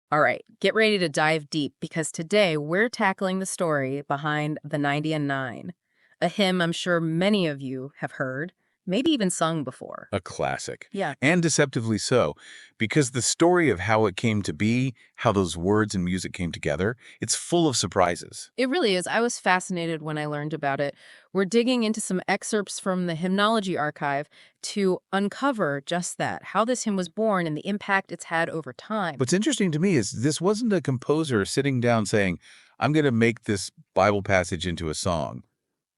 All right, get ready to dive deep because today we're tackling the story behind the 90 and 9, a hymn I'm sure many of you have heard, maybe even sung before. A classic. Yeah, And deceptively so, because the story of how it came to be, how those words and music came together, it's full of surprises. it really is. I was fascinated when I learned about it. We're digging into some excerpts from the Hymnology Archive to uncover just that, how this hymn was born and the impact it's had over time. What's interesting to me is this wasn't a composer sitting down saying, I'm going to make this Bible passage into a song.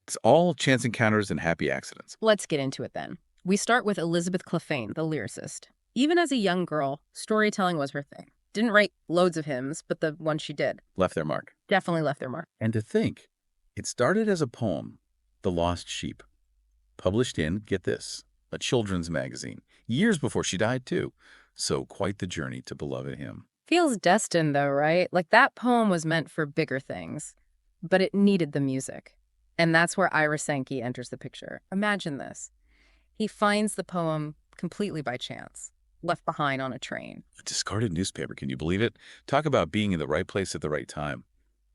It's all chance encounters and happy accidents. Let's get into it then. We start with Elizabeth Clephane, the lyricist. Even as a young girl, storytelling was her thing. Didn't write loads of hymns, but the ones she did Left their mark. definitely left their mark. And to think, it started as a poem, The Lost Sheep, published in, get this, a children's magazine, years before she died too. So quite the journey to beloved hymn. Feels destined though, right? Like that poem was meant for bigger things, but it needed the music. And that's where Ira Sankey enters the picture. Imagine this. He finds the poem completely by chance, left behind on a train. A discarded newspaper, can you believe it? Talk about being in the right place at the right time.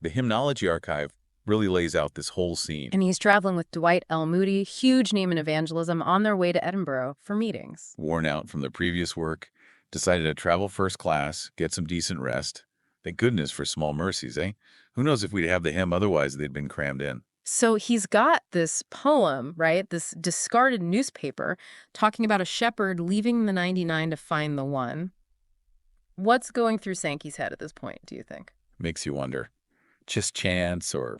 The Hymnology Archive really lays out this whole scene. And he's traveling with Dwight L. Moody, huge name in evangelism, on their way to Edinburgh for meetings. Worn out from their previous work, decided to travel first class, get some decent rest. Thank goodness for small mercies, eh? Who knows if we'd have the hymn, otherwise they'd been crammed in. So he's got this poem, right? This discarded newspaper talking about a shepherd leaving the 99 to find the one. What's going through Sankey's head at this point, do you think? Makes you wonder. Just chance or,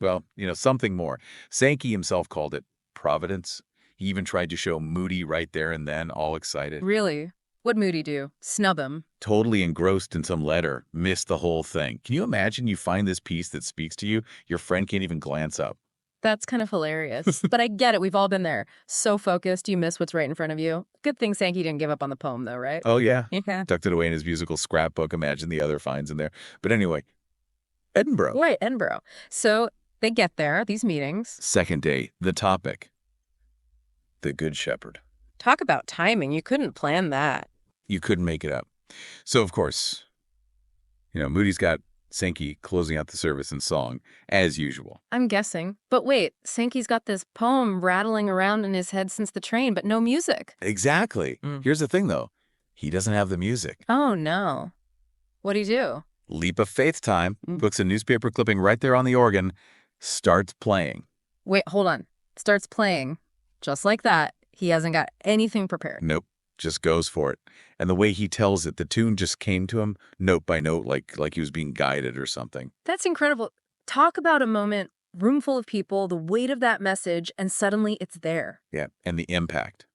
well, something more. Sankey himself called it providence. He even tried to show Moody right there and then, all excited. Really? What'd Moody do? Snub him? Totally engrossed in some letter, missed the whole thing. Can you imagine you find this piece that speaks to you, your friend can't even glance up? That's kind of hilarious. But I get it. We've all been there. So focused, you miss what's right in front of you. Good thing Sankey didn't give up on the poem, though, right? Oh, yeah. Yeah. Tucked it away in his musical scrapbook. Imagine the other finds in there. But anyway, Edinburgh. Right, Edinburgh. So they get there, these meetings. Second day, the topic. The Good Shepherd. Talk about timing. You couldn't plan that. You couldn't make it up. So, of course, Moody's got Sankey closing out the service in song, as usual. I'm guessing. But wait, Sankey's got this poem rattling around in his head since the train, but no music. Exactly. Here's the thing, though. He doesn't have the music. Oh, no. What'd he do? Leap of faith time. Books a newspaper clipping right there on the organ. Starts playing. Wait, hold on. Starts playing. Just like that. He hasn't got anything prepared. Nope. Just goes for it. And the way he tells it, the tune just came to him note by note, like he was being guided or something. That's incredible. Talk about a moment, room full of people, the weight of that message, and suddenly it's there. Yeah, and the impact.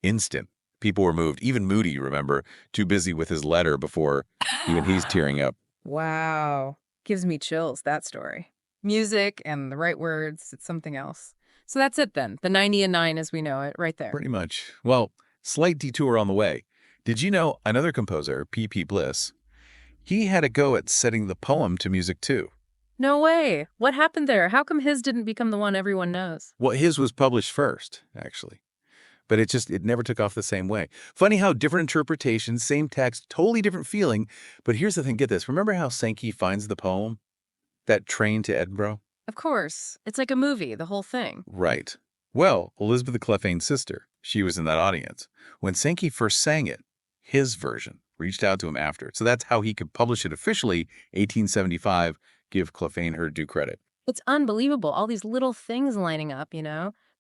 Instant. People were moved. Even Moody, remember, too busy with his letter before even he's tearing up. Wow. Gives me chills, that story. Music and the right words, it's something else. So that's it then. The 90 and 9 as we know it, right there. Pretty much. Well, slight detour on the way. Did you know another composer, P.P. Bliss, he had a go at setting the poem to music too? No way. What happened there? How come his didn't become the one everyone knows? Well, his was published first, actually. But it never took off the same way. Funny how different interpretations, same text, totally different feeling. But here's the thing, get this. Remember how Sankey finds the poem? That train to Edinburgh? Of course. It's like a movie, the whole thing. Right. Well, Elizabeth Clephane's sister, she was in that audience. When Sankey first sang it, his version reached out to him after. So that's how he could publish it officially, 1875, give Clephane her due credit. It's unbelievable. All these little things lining up,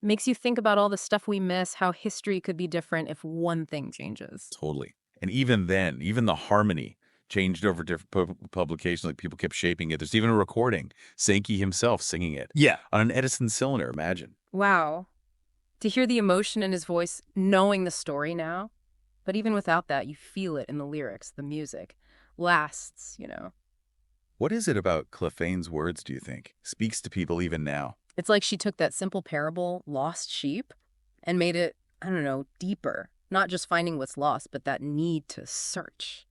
Makes you think about all the stuff we miss, how history could be different if one thing changes. Totally. And even then, even the harmony changed over different publications. Like people kept shaping it. There's even a recording, Sankey himself singing it. Yeah. On an Edison cylinder, imagine. Wow. To hear the emotion in his voice, knowing the story now. But even without that, you feel it in the lyrics, the music. Lasts. What is it about Clephane's words, do you think, speaks to people even now? It's like she took that simple parable, lost sheep, and made it, I don't know, deeper. Not just finding what's lost, but that need to search,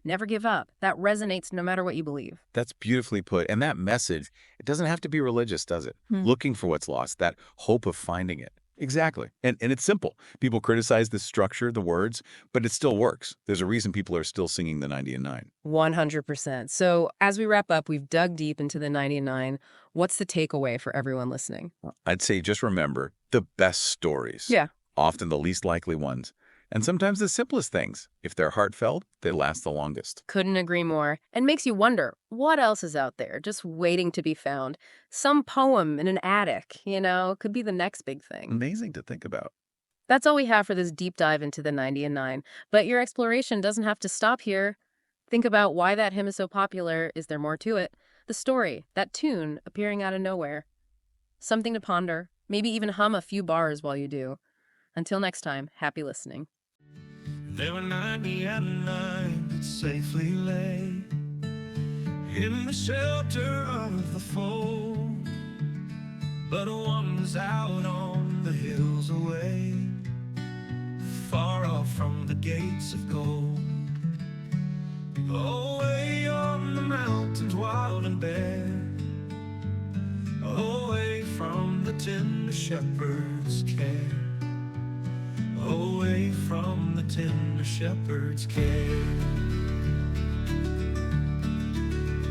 Never give up. That resonates no matter what you believe. That's beautifully put. And that message, it doesn't have to be religious, does it? Looking for what's lost, that hope of finding it. Exactly. And it's simple. People criticize the structure, the words, but it still works. There's a reason people are still singing the 90 and 9. 100%. So as we wrap up, we've dug deep into the 99. What's the takeaway for everyone listening? I'd say just remember the best stories, Yeah. often the least likely ones, and sometimes the simplest things. If they're heartfelt, they last the longest. Couldn't agree more. And makes you wonder, what else is out there just waiting to be found? Some poem in an attic, could be the next big thing. Amazing to think about. That's all we have for this deep dive into the 90 and 9. But your exploration doesn't have to stop here. Think about why that hymn is so popular. Is there more to it? The story, that tune appearing out of nowhere. Something to ponder. Maybe even hum a few bars while you do. Until next time, happy listening. There were 90 and 9 that safely lay in the shelter of the fold, but one was out on the hills away, far off from the gates of gold. Away on the mountains wild and bare, away from the tender shepherd's care, away from the tender shepherd's care.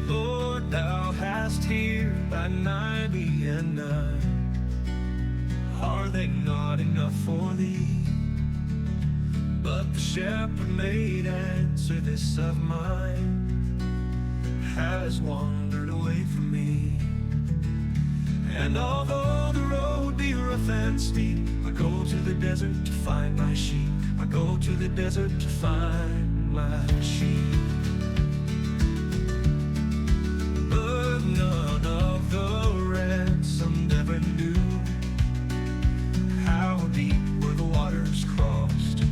Lord, thou hast here thy 90 and 9. Are they not enough for thee? But the shepherd made answer, this of mine has wandered away from me. And although the road be rough and steep, I go to the desert to find my sheep. I go to the desert to find my sheep. But none of the ransomed ever knew how deep were the waters crossed,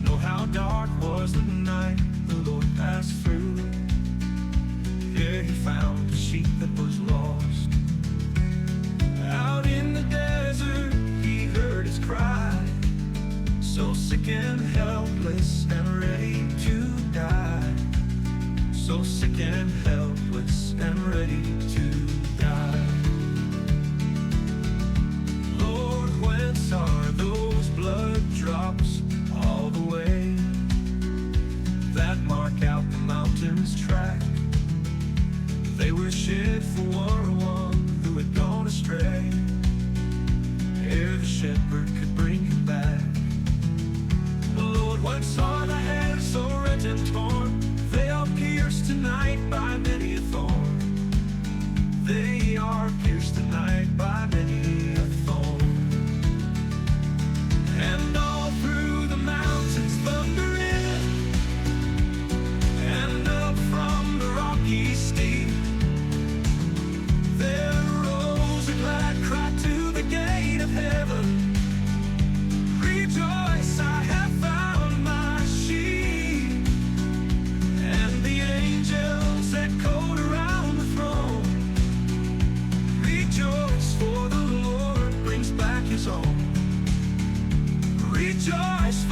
nor how dark was the night the Lord passed through. Here he found a sheep that was lost. Out in the desert he heard his cry, so sick and helpless and ready to die. So sick and helpless and ready to die. Lord, whence are those blood drops all the way that mark out the mountain's track? They were shed for one who had gone astray, ere the shepherd could bring him back. Lord, whence are the hands so rent and torn? They are pierced tonight by many a thorn. They are pierced tonight by many a thorn. And all through the mountains thundering, and up from the rocky steep, there rose a glad cry to the gate of heaven. Rejoice, I have found my sheep. And the angels echoed around the throne. Rejoice, for the Lord brings back his own. Rejoice,